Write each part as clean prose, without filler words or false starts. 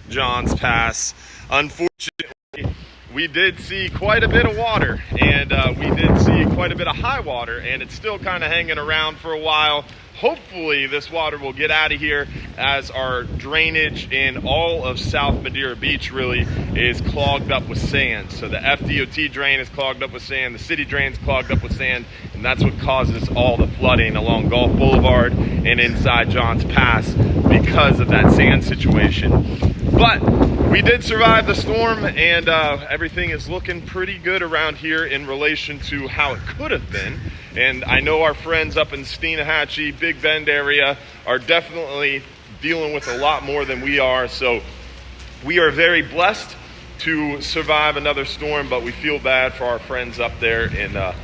Johns Pass. Unfortunately, we did see quite a bit of water, and we did see quite a bit of high water, and it's still kind of hanging around for a while. Hopefully this water will get out of here, as our drainage in all of South Madeira Beach really is clogged up with sand. So the FDOT drain is clogged up with sand, the city drain's clogged up with sand, and that's what causes all the flooding along Gulf Boulevard and inside Johns Pass because of that sand situation. But we did survive the storm, and everything is looking pretty good around here in relation to how it could have been. And I know our friends up in Steenahatchee, Big Bend area are definitely dealing with a lot more than we are. So we are very blessed to survive another storm, but we feel bad for our friends up there in the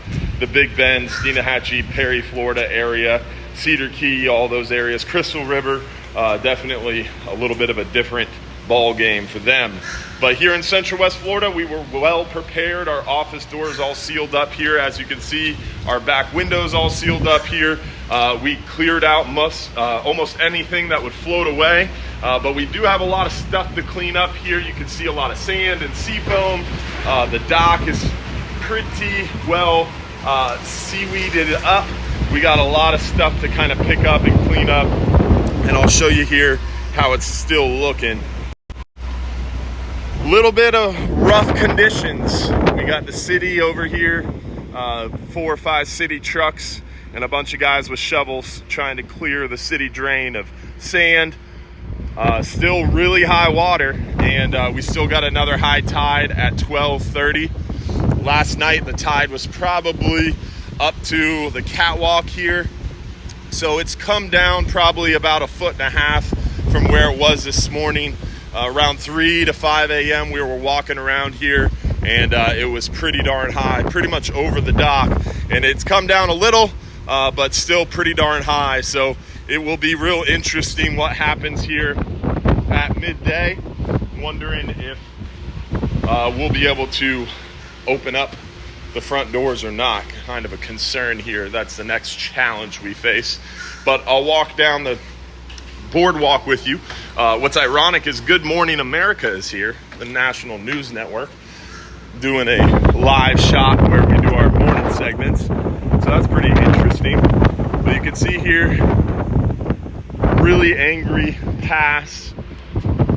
Big Bend, Steenahatchee, Perry, Florida area, Cedar Key, all those areas, Crystal River, definitely a little bit of a different ball game for them. But here in Central West Florida, we were well prepared. Our office doors all sealed up here. As you can see, our back windows all sealed up here. We cleared out almost anything that would float away. But we do have a lot of stuff to clean up here. You can see a lot of sand and sea foam. The dock is pretty well seaweeded up. We got a lot of stuff to kind of pick up and clean up. And I'll show you here how it's still looking. Little bit of rough conditions. We got the city over here, 4 or 5 city trucks and a bunch of guys with shovels trying to clear the city drain of sand. Still really high water, and we still got another high tide at 12:30. Last night the tide was probably up to the catwalk here, so it's come down probably about 1.5 feet from where it was this morning. Around 3 to 5 a.m. we were walking around here, and it was pretty darn high, pretty much over the dock, and it's come down a little, but still pretty darn high. So it will be real interesting what happens here at midday. I'm wondering if we'll be able to open up the front doors or not. Kind of a concern here. That's the next challenge we face. But I'll walk down the boardwalk with you. What's ironic is Good Morning America is here, the national news network, doing a live shot where we do our morning segments. So that's pretty interesting. But you can see here, really angry pass.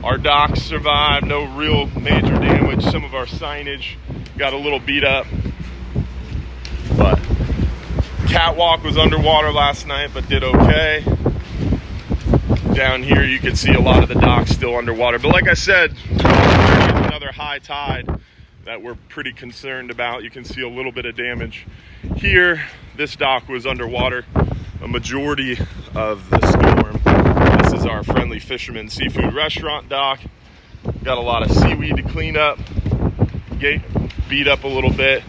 Our docks survived, no real major damage. Some of our signage got a little beat up. But catwalk was underwater last night, but did okay. Down here you can see a lot of the docks still underwater, but like I said, another high tide that we're pretty concerned about. You can see a little bit of damage here. This dock was underwater a majority of the storm. This is our Friendly Fisherman Seafood Restaurant dock. Got a lot of seaweed to clean up, gate beat up a little bit.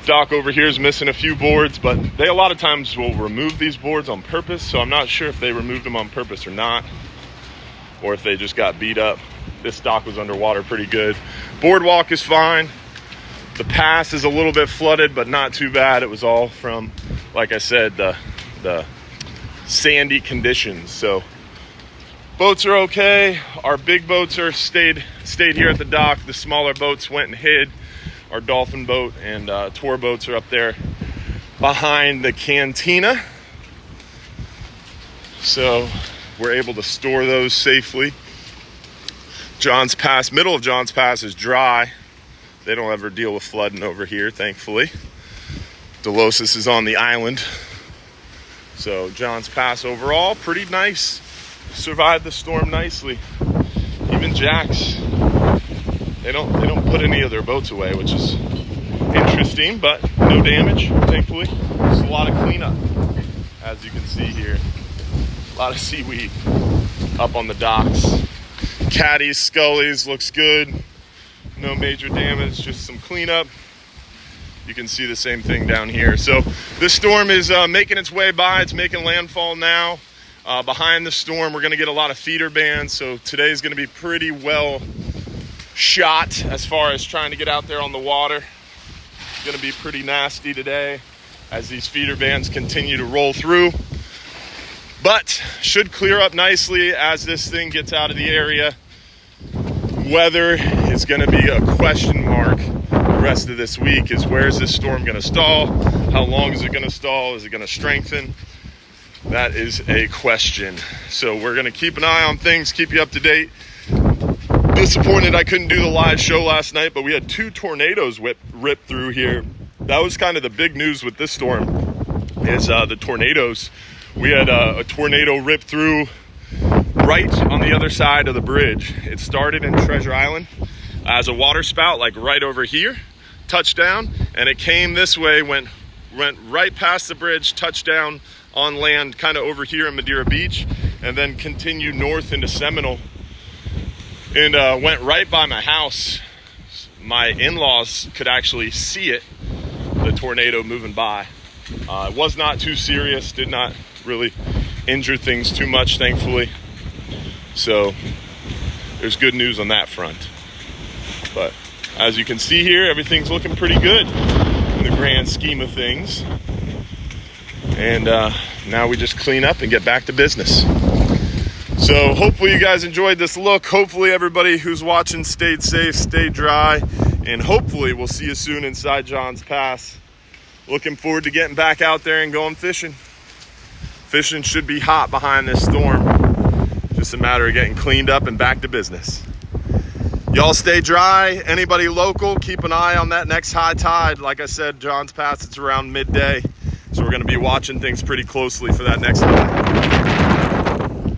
Dock over here is missing a few boards, but they a lot of times will remove these boards on purpose, so I'm not sure if they removed them on purpose or not, or if they just got beat up. This dock was underwater pretty good. Boardwalk is fine. The pass is a little bit flooded, but not too bad. It was all from, like I said, the sandy conditions. So boats are okay. Our big boats are stayed here at the dock. The smaller boats went and hid. Our dolphin boat and tour boats are up there behind the cantina. So we're able to store those safely. Johns Pass, middle of Johns Pass is dry. They don't ever deal with flooding over here, thankfully. Delosis is on the island. So Johns Pass overall, pretty nice. Survived the storm nicely. Even Jack's. They don't put any of their boats away, which is interesting, but no damage, thankfully. Just a lot of cleanup, as you can see here. A lot of seaweed up on the docks. Caddies, scullies, looks good. No major damage, just some cleanup. You can see the same thing down here. So this storm is making its way by. It's making landfall now. Behind the storm, we're gonna get a lot of feeder bands. So today's gonna be pretty well shot as far as trying to get out there on the water. It's gonna be pretty nasty today as these feeder bands continue to roll through. But should clear up nicely as this thing gets out of the area. weather is going to be a question mark the rest of this week. Is where is this storm going to stall? How long is it going to stall? Is it going to strengthen? That is a question. So we're going to keep an eye on things, keep you up to date. Disappointed I couldn't do the live show last night, but we had 2 tornadoes rip through here. That was kind of the big news with this storm, is the tornadoes. We had a tornado rip through right on the other side of the bridge. It started in Treasure Island as a water spout, like right over here, touched down, and it came this way, went right past the bridge, touched down on land kind of over here in Madeira Beach, and then continued north into Seminole, and went right by my house. My in-laws could actually see it, the tornado moving by. It was not too serious, did not really injure things too much, thankfully. So there's good news on that front. But as you can see here, everything's looking pretty good in the grand scheme of things. And now we just clean up and get back to business. So hopefully you guys enjoyed this look. Hopefully everybody who's watching stayed safe, stayed dry, and hopefully we'll see you soon inside John's Pass. Looking forward to getting back out there and going fishing. Fishing should be hot behind this storm. Just a matter of getting cleaned up and back to business. Y'all stay dry. Anybody local, keep an eye on that next high tide. Like I said, John's Pass, it's around midday. So we're going to be watching things pretty closely for that next high.